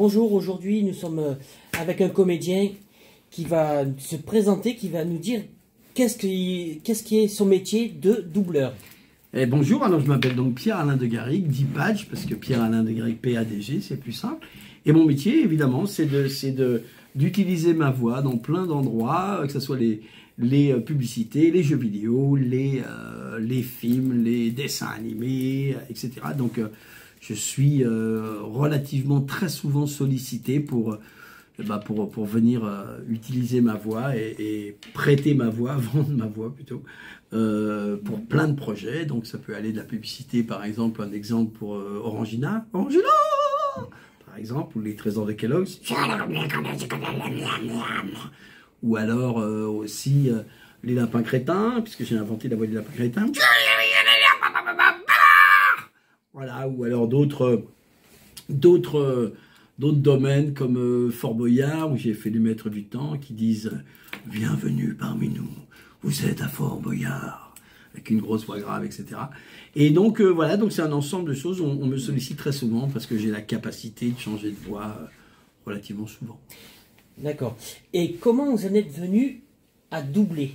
Bonjour, aujourd'hui nous sommes avec un comédien qui va se présenter, qui va nous dire qu'est-ce qui est son métier de doubleur. Bonjour, alors je m'appelle donc Pierre-Alain de Garrigue, dit Padge, parce que Pierre-Alain de Garrigue, PADG, c'est plus simple. Et mon métier, évidemment, c'est d'utiliser ma voix dans plein d'endroits, que ce soit les publicités, les jeux vidéo, les films, les dessins animés, etc. Donc, je suis relativement très souvent sollicité pour venir utiliser ma voix et prêter ma voix, vendre ma voix plutôt, pour plein de projets. Donc ça peut aller de la publicité, par exemple, un exemple pour Orangina, par exemple, ou les trésors de Kellogg's, ou alors aussi les lapins crétins, puisque j'ai inventé la voix des lapins crétins. Voilà, ou alors d'autres domaines comme Fort Boyard, où j'ai fait du maître du temps, qui disent « Bienvenue parmi nous, vous êtes à Fort Boyard », avec une grosse voix grave, etc. Et donc, voilà, donc c'est un ensemble de choses. On me sollicite très souvent parce que j'ai la capacité de changer de voix relativement souvent. D'accord. Et comment vous en êtes venu à doubler?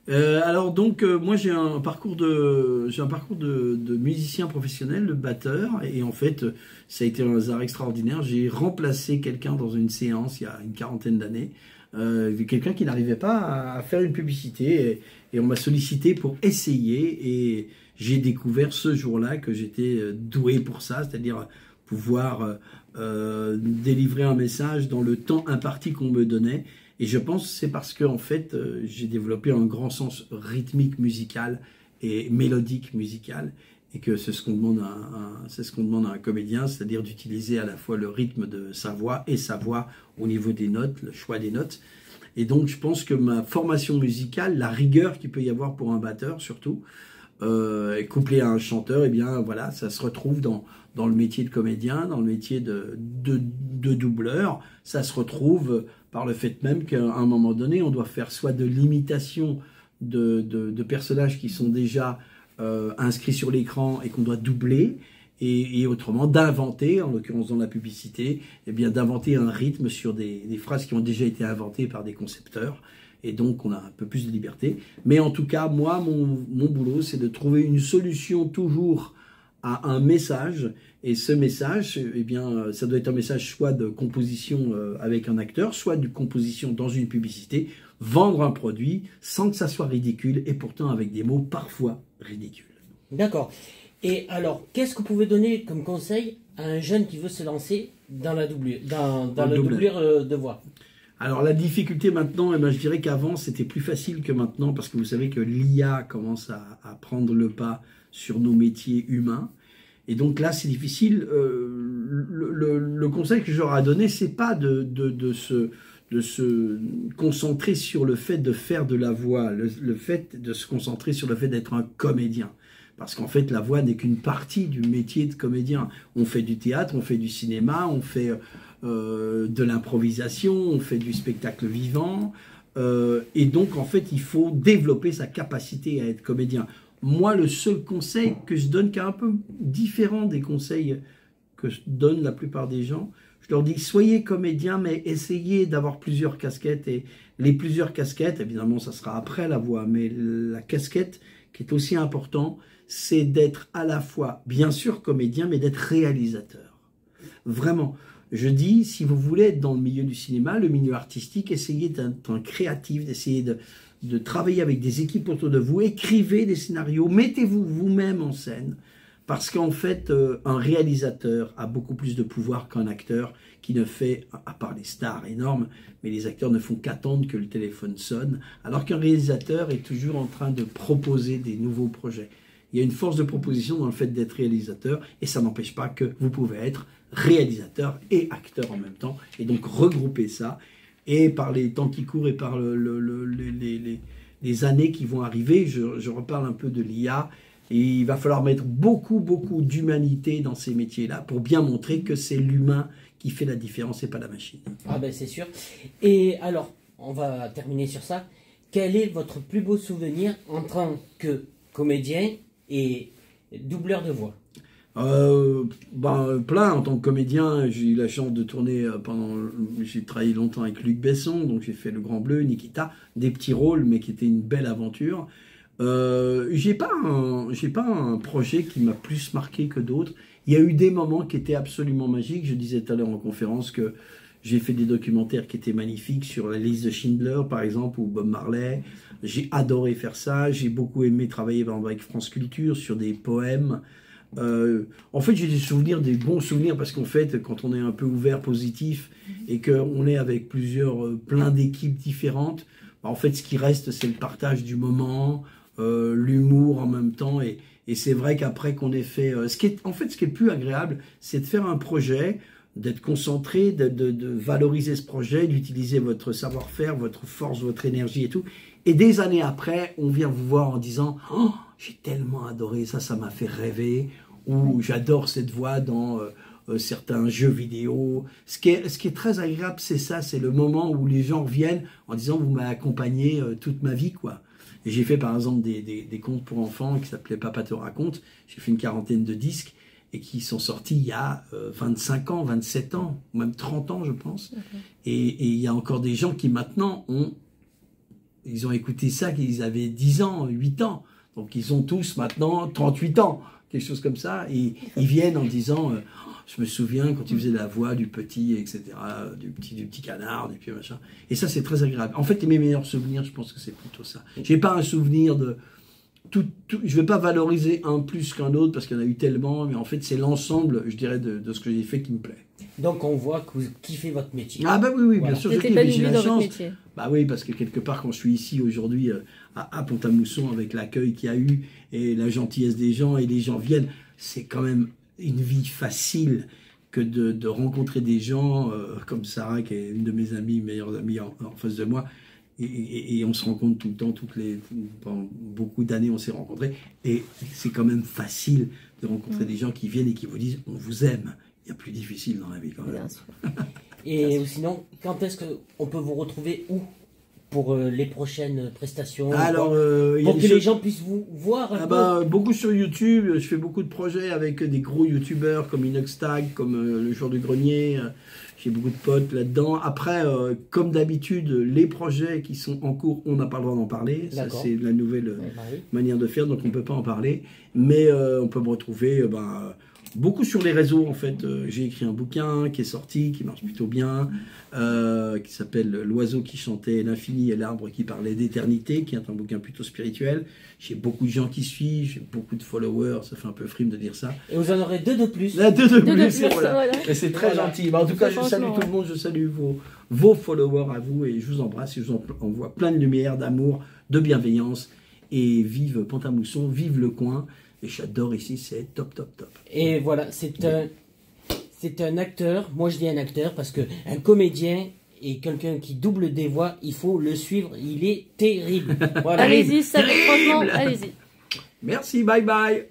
Alors donc moi j'ai un parcours de musicien professionnel, de batteur, et en fait ça a été un hasard extraordinaire. J'ai remplacé quelqu'un dans une séance il y a une quarantaine d'années, quelqu'un qui n'arrivait pas à faire une publicité, et on m'a sollicité pour essayer, et j'ai découvert ce jour-là que j'étais doué pour ça, c'est-à-dire pouvoir délivrer un message dans le temps imparti qu'on me donnait. Et je pense que c'est parce que en fait, j'ai développé un grand sens rythmique musical et mélodique musical, et que c'est ce qu'on demande à un comédien, c'est-à-dire d'utiliser à la fois le rythme de sa voix et sa voix au niveau des notes, le choix des notes. Et donc je pense que ma formation musicale, la rigueur qu'il peut y avoir pour un batteur surtout, couplé à un chanteur, et bien voilà, ça se retrouve dans le métier de comédien, dans le métier de doubleur. Ça se retrouve par le fait même qu'à un moment donné, on doit faire soit de l'imitation de personnages qui sont déjà inscrits sur l'écran et qu'on doit doubler, et autrement d'inventer, en l'occurrence dans la publicité, eh bien d'inventer un rythme sur des phrases qui ont déjà été inventées par des concepteurs. Et donc, on a un peu plus de liberté. Mais en tout cas, moi, mon boulot, c'est de trouver une solution toujours à un message. Et ce message, eh bien, ça doit être un message soit de composition avec un acteur, soit de composition dans une publicité, vendre un produit sans que ça soit ridicule, et pourtant avec des mots parfois ridicules. D'accord. Et alors, qu'est-ce que vous pouvez donner comme conseil à un jeune qui veut se lancer dans la doublure, dans le doublure de voix? Alors la difficulté maintenant, eh ben, je dirais qu'avant c'était plus facile que maintenant, parce que vous savez que l'IA commence à prendre le pas sur nos métiers humains. Et donc là c'est difficile. Le conseil que j'aurais à donner, c'est pas de se concentrer sur le fait de faire de la voix, le fait de se concentrer sur le fait d'être un comédien. Parce qu'en fait, la voix n'est qu'une partie du métier de comédien. On fait du théâtre, on fait du cinéma, on fait de l'improvisation, on fait du spectacle vivant. Et donc, en fait, il faut développer sa capacité à être comédien. Moi, le seul conseil que je donne, qui est un peu différent des conseils que je donne la plupart des gens, je leur dis, soyez comédien, mais essayez d'avoir plusieurs casquettes. Et les plusieurs casquettes, évidemment, ça sera après la voix, mais la casquette qui est aussi important, c'est d'être à la fois, bien sûr, comédien, mais d'être réalisateur. Vraiment. Je dis, si vous voulez être dans le milieu du cinéma, le milieu artistique, essayez d'être un créatif, d'essayer de travailler avec des équipes autour de vous, écrivez des scénarios, mettez-vous vous-même en scène, parce qu'en fait, un réalisateur a beaucoup plus de pouvoir qu'un acteur qui ne fait, à part les stars énormes, mais les acteurs ne font qu'attendre que le téléphone sonne, alors qu'un réalisateur est toujours en train de proposer des nouveaux projets. Il y a une force de proposition dans le fait d'être réalisateur, et ça n'empêche pas que vous pouvez être réalisateur et acteur en même temps, et donc regrouper ça, et par les temps qui courent et par les années qui vont arriver, je reparle un peu de l'IA, et il va falloir mettre beaucoup d'humanité dans ces métiers-là pour bien montrer que c'est l'humain qui fait la différence et pas la machine. Ah ben c'est sûr. Et alors, on va terminer sur ça. Quel est votre plus beau souvenir en tant que comédien et doubleur de voix? Plein. En tant que comédien, j'ai eu la chance de tourner j'ai travaillé longtemps avec Luc Besson, donc j'ai fait Le Grand Bleu, Nikita, des petits rôles, mais qui étaient une belle aventure. J'ai pas un projet qui m'a plus marqué que d'autres. Il y a eu des moments qui étaient absolument magiques. Je disais tout à l'heure en conférence que j'ai fait des documentaires qui étaient magnifiques sur la liste de Schindler, par exemple, ou Bob Marley. J'ai adoré faire ça. J'ai beaucoup aimé travailler avec France Culture sur des poèmes. En fait, j'ai des bons souvenirs, parce qu'en fait, quand on est un peu ouvert, positif, et qu'on est avec plein d'équipes différentes, en fait, ce qui reste, c'est le partage du moment, l'humour en même temps, et c'est vrai qu'après qu'on ait fait... ce qui est le plus agréable, c'est de faire un projet, d'être concentré, de valoriser ce projet, d'utiliser votre savoir-faire, votre force, votre énergie et tout. Et des années après, on vient vous voir en disant « Oh, j'ai tellement adoré ça, ça m'a fait rêver » ou « J'adore cette voix dans certains jeux vidéo ». Ce qui est très agréable, c'est ça, c'est le moment où les gens reviennent en disant « Vous m'avez accompagné toute ma vie, quoi ». Et j'ai fait par exemple des contes pour enfants qui s'appelaient « Papa te raconte ». J'ai fait une quarantaine de disques et qui sont sortis il y a 25 ans, 27 ans, même 30 ans, je pense. Okay. Et il y a encore des gens qui maintenant ils ont écouté ça qu'ils avaient 10 ans, 8 ans. Donc ils ont tous maintenant 38 ans, quelque chose comme ça. Et ils viennent en disant, je me souviens quand tu faisais la voix du petit, etc., du petit canard, du petit machin. Et ça, c'est très agréable. En fait, mes meilleurs souvenirs, je pense que c'est plutôt ça. J'ai pas un souvenir de... je ne vais pas valoriser un plus qu'un autre parce qu'il y en a eu tellement, mais en fait c'est l'ensemble, je dirais, de ce que j'ai fait qui me plaît. Donc on voit que vous kiffez votre métier. Ah bah oui, voilà. Bien sûr, j'ai la chance. Bah oui, parce que quelque part quand je suis ici aujourd'hui à Pont-à-Mousson avec l'accueil qu'il y a eu et la gentillesse des gens et les gens viennent, c'est quand même une vie facile que de rencontrer des gens comme Sarah qui est une de mes meilleures amies en face de moi. Et on se rencontre tout le temps, pendant beaucoup d'années on s'est rencontrés, et c'est quand même facile de rencontrer des gens qui viennent et qui vous disent on vous aime. Il y a plus difficile dans la vie quand même. Bien sûr. Et sinon, quand est-ce qu'on peut vous retrouver où pour les prochaines prestations? Alors, pour que les gens puissent vous voir beaucoup sur YouTube. Je fais beaucoup de projets avec des gros youtubeurs comme Inoxtag, comme Le Jour du Grenier. J'ai beaucoup de potes là-dedans. Après, comme d'habitude, les projets qui sont en cours, on n'a pas le droit d'en parler. Ça, c'est la nouvelle manière de faire, donc on ne peut pas en parler. Mais on peut me retrouver beaucoup sur les réseaux, en fait. J'ai écrit un bouquin qui est sorti, qui marche plutôt bien, qui s'appelle « L'oiseau qui chantait l'infini et l'arbre qui parlait d'éternité », qui est un bouquin plutôt spirituel. J'ai beaucoup de gens qui suivent, j'ai beaucoup de followers, ça fait un peu frime de dire ça. Et vous en aurez 2 de plus. Là, 2 de plus, voilà. Et c'est très gentil. En tout cas, je salue tout le monde, je salue vos followers à vous, et je vous embrasse, et je vous envoie plein de lumière, d'amour, de bienveillance, et vive Pont-à-Mousson, vive le coin. Et j'adore ici, c'est top, top, top. Et voilà, c'est un acteur, moi je dis un acteur, parce qu'un comédien et quelqu'un qui double des voix, il faut le suivre, il est terrible. Voilà. Allez-y, franchement, allez-y. Merci, bye bye.